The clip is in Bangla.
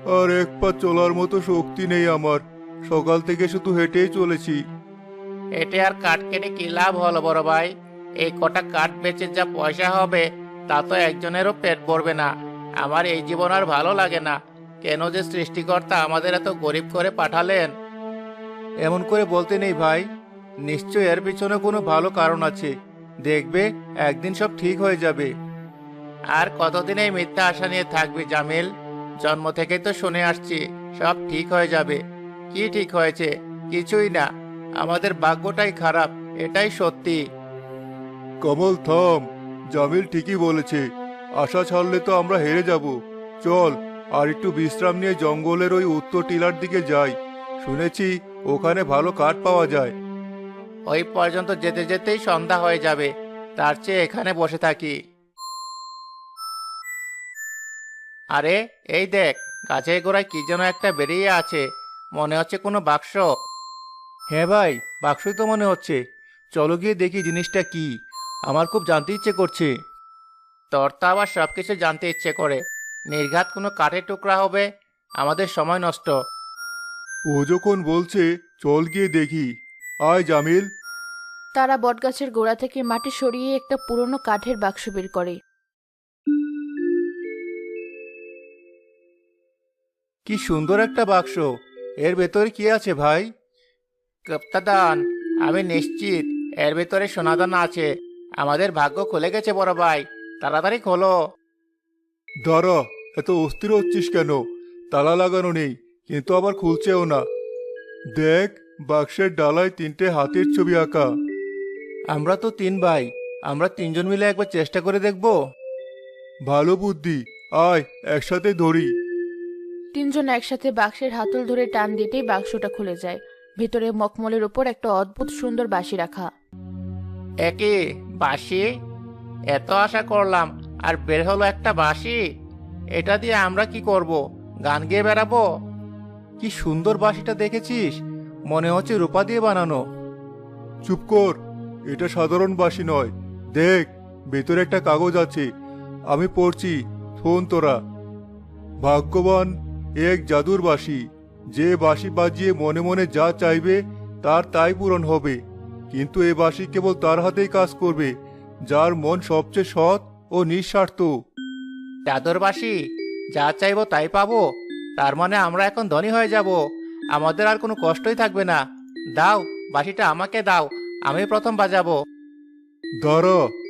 আর এক পা চলার মতো শক্তি নেই আমার। সকাল থেকে শুধু হেঁটেই চলেছি। এতে আর কাঠ কেটে কি লাভ হলো বড় ভাই? এই কটা কাঠ বেচে যা পয়সা হবে তা তো একজনেরও পেট ভরবে না। আমার এই জীবন আর ভালো লাগে না। কেন যে সৃষ্টিকর্তা আমাদের এত গরিব করে পাঠালেন? এমন করে বলতে নেই ভাই, নিশ্চয় এর পিছনে কোনো ভালো কারণ আছে। দেখবে একদিন সব ঠিক হয়ে যাবে। আর কতদিন এই মিথ্যা আশা নিয়ে থাকবি জামিল? জন্ম থেকেই তো শুনে আসছি সব ঠিক হয়ে যাবে। কি ঠিক হয়েছে? কিছুই না। আমাদের ভাগ্যটাই খারাপ, এটাই সত্যি। কমল থাম, জামিল ঠিকই বলেছে। আশা ছাড়লে তো আমরা হেরে যাব। চল আর একটু বিশ্রাম নিয়ে জঙ্গলের ওই উত্তর টিলার দিকে যাই। শুনেছি ওখানে ভালো কাঠ পাওয়া যায়। ওই পর্যন্ত যেতে যেতেই সন্ধ্যা হয়ে যাবে। তার চেয়ে এখানে বসে থাকি। আরে, এই দেখ, গাছের গোড়ায় কি যেন একটা বেরিয়ে আছে। মনে হচ্ছে কোনো বাক্স। হ্যাঁ ভাই, বাক্সই তো মনে হচ্ছে। চলো গিয়ে দেখি জিনিসটা কি। আমার খুব জানতে ইচ্ছে করছে। তোর তো আবার সবকিছু জানতে ইচ্ছে করে। নির্ঘাত কোনো কাঠের টুকরা হবে। আমাদের সময় নষ্ট। ও যখন বলছে চল গিয়ে দেখি। আয় জামিল। তারা বটগাছের গোড়া থেকে মাটি সরিয়ে একটা পুরনো কাঠের বাক্স বের করে। কি সুন্দর একটা বাক্স! এর ভেতরে কি আছে ভাই? গুপ্তধন। আমি নিশ্চিত এর ভিতরে সোনাদানা আছে। আমাদের ভাগ্য খুলে গেছে বড় ভাই। তাড়াতাড়ি খোলো। দাঁড়া, এত অস্থির হচ্ছিস কেন? তালা লাগানো নেই, কিন্তু আবার খুলছেও না। দেখ, বাক্সের ডালায় তিনটে হাতির ছবি আঁকা। আমরা তো তিন ভাই, আমরা তিনজন মিলে একবার চেষ্টা করে দেখব। ভালো বুদ্ধি, আয় একসাথে ধরি। তিনজন একসাথে বাক্সের হাতল ধরে টান দিতেই বাক্সটা খুলে যায়। ভেতরে মখমলের উপর একটা অদ্ভুত সুন্দর বাঁশি রাখা। একে বাঁশি? এত আশা করলাম, আর বের হলো একটা বাঁশি। এটা দিয়ে আমরা কি করব? গান গেয়ে বেড়াবো? কি সুন্দর বাঁশিটা দেখেছিস? মনে হচ্ছে রূপা দিয়ে বানানো। চুপ কর, এটা সাধারণ বাঁশি নয়। দেখ, ভেতরে একটা কাগজ আছে। আমি পড়ছি, শোন তোরা। ভাগ্যবান এক জাদুর বাঁশি, যে বাঁশি বাজিয়ে মনে মনে যা চাইবে তার তাই পূরণ হবে। কিন্তু এ বাঁশি কেবল তার হাতেই কাজ করবে যার মন সবচেয়ে সৎ ও নিঃস্বার্থ। জাদুর বাঁশি? যা চাইবো তাই পাবো? তার মানে আমরা এখন ধনী হয়ে যাব। আমাদের আর কোনো কষ্টই থাকবে না। দাও, বাঁশিটা আমাকে দাও। আমি প্রথম বাজাবো। দাঁড়া,